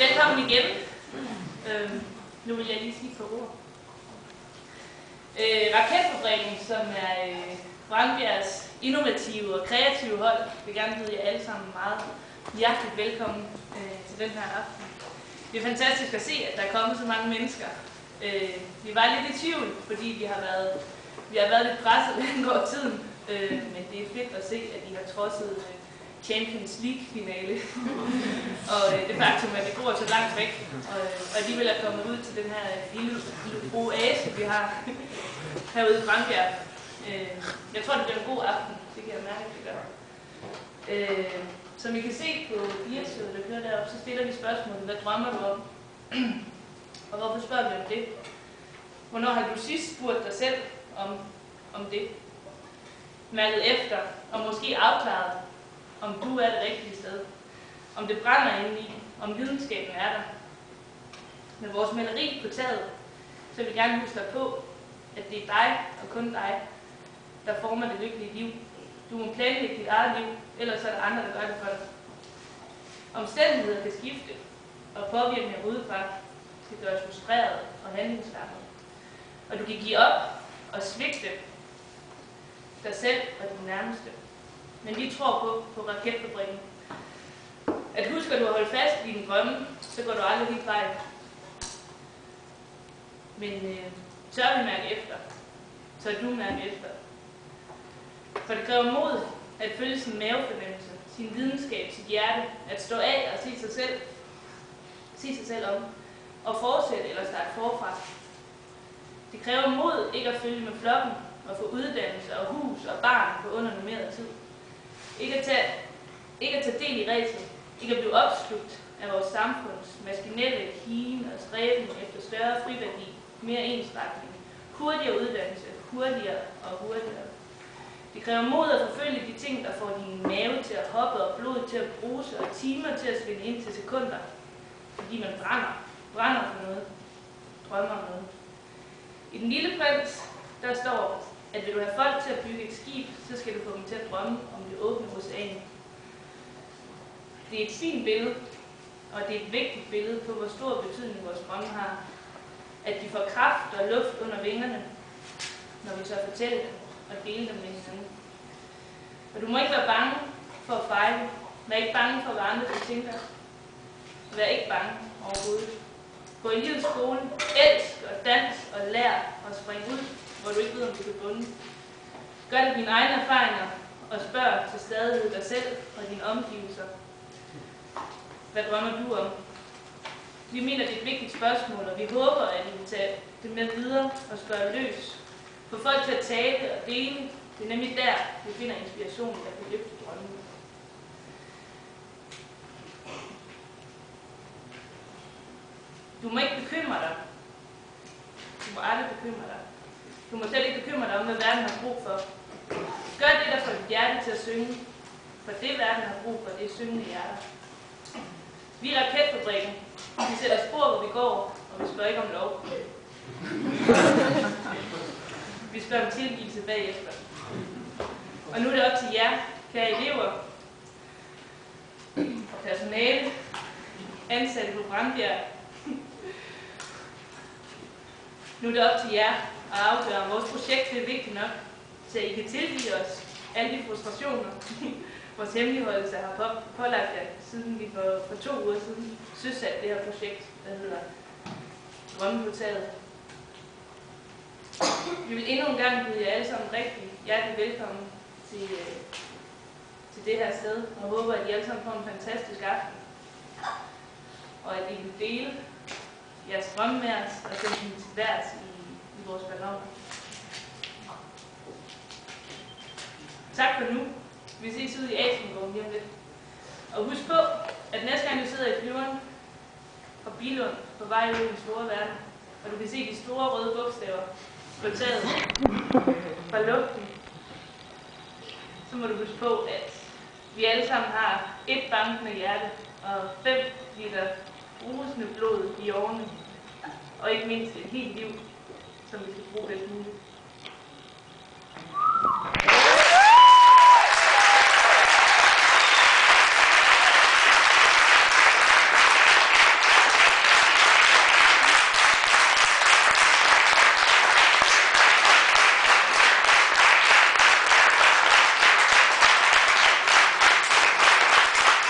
Velkommen igen. Nu vil jeg lige sige på ord. Raketfabrikken, som er Brandbjergs innovative og kreative hold, vil gerne byde jer alle sammen meget hjerteligt velkommen til den her aften. Det er fantastisk at se, at der er kommet så mange mennesker. Vi var lidt i tvivl, fordi vi har været lidt presset den går tiden, men det er fedt at se, at I har trodset Champions League-finale. Og det faktum, at det går så langt væk, og alligevel er kommet ud til den her lille oase, vi har herude i Brandbjerg. Jeg tror, det bliver en god aften. Det kan jeg mærke, det gør. Som I kan se på virksomheden, der kører deroppe, så stiller vi spørgsmålet, hvad drømmer du om? Og hvorfor spørger vi om det? Hvornår har du sidst spurgt dig selv om det? Mærket efter, og måske afklaret, om du er det rigtige sted. Om det brænder indeni, om videnskaben er der. Med vores maleri på taget, så vil jeg gerne huske dig på, at det er dig og kun dig, der former det lykkelige liv. Du må planlægge dit eget liv, ellers er der andre, der gør det for dig. Omstændigheder kan skifte, og påvirkninger udefra kan gøre os frustreret og handlingslammet. Og du kan give op og svigte dig selv og din nærmeste. Men vi tror på raketfabrikken. At husker du at holde fast i dine drømme, så går du aldrig helt fejl. Men tør vi mærke efter, tør du mærke efter. For det kræver mod at følge sin mavefornemmelse, sin videnskab, sit hjerte, at stå af og se sig selv om, og fortsætte eller starte forfra. Det kræver mod ikke at følge med flokken og få uddannelse og hus og barn på under normeret tid. Ikke at tage del i ræset, ikke at blive opslugt af vores samfunds maskinelle higen og stræben efter større friværdi, mere ensretning, hurtigere uddannelse, hurtigere og hurtigere. Det kræver mod at forfølge de ting, der får din mave til at hoppe og blodet til at bruse og timer til at svinde ind til sekunder. Fordi man brænder for noget, drømmer om noget. I Den Lille Prins, der står, at vil du have folk til at bygge et skib, så skal du få dem til at drømme om det åbne ocean. Det er et fint billede, og det er et vigtigt billede på, hvor stor betydning vores drømme har. At de får kraft og luft under vingerne, når vi så fortæller dem og dele dem med hinanden. Og du må ikke være bange for at fejle. Vær ikke bange for, hvad andre tænker. Vær ikke bange overhovedet. Gå i livets skole, elsk og dans og lær og spring ud, hvor du ikke ved, om du kan bunde. Gør det dine egne erfaringer og spørg til stadighed dig selv og dine omgivelser. Hvad drømmer du om? Vi mener, det er et vigtigt spørgsmål, og vi håber, at I vil tage det med videre og spørge løs. Få folk til at tale og dele. Det er nemlig der, vi finder inspiration, der kan løfte drømmene. Du må ikke bekymre dig. Du må aldrig bekymre dig. Du må selv ikke bekymre dig om, hvad verden har brug for. Gør det, der får dit hjerte til at synge. For det, verden har brug for, det er syngende hjerter. Vi er raketfabrikken. Vi sætter spor, hvor vi går, og vi spørger ikke om lov. Vi spørger om tilgivelse bagefter. Og nu er det op til jer, kære elever og personale, ansatte på Brandbjerg. Nu er det op til jer at afgøre, om vores projekt er vigtigt nok, så I kan tilgive os alle de frustrationer, vores hemmeligholdelse har pålagt jer, siden vi for 2 uger siden søsatte det her projekt, der hedder Drømme på taget. Vi vil endnu en gang byde jer alle sammen rigtig hjertelig velkommen til det her sted, og håber, at I alle sammen får en fantastisk aften, og at I vil dele jeres drømme med os og sende dem til værs i vores balloner. Tak for nu. Vi ses ude i Asiengården lige om lidt. Og husk på, at næste gang du sidder i flyveren fra Billund på vej ud i den store verden, og du kan se de store røde bogstaver på taget fra luften, så må du huske på, at vi alle sammen har et bankende hjerte og 5 liter brusende blod i årene, og ikke mindst et helt liv, som vi skal bruge bedst muligt.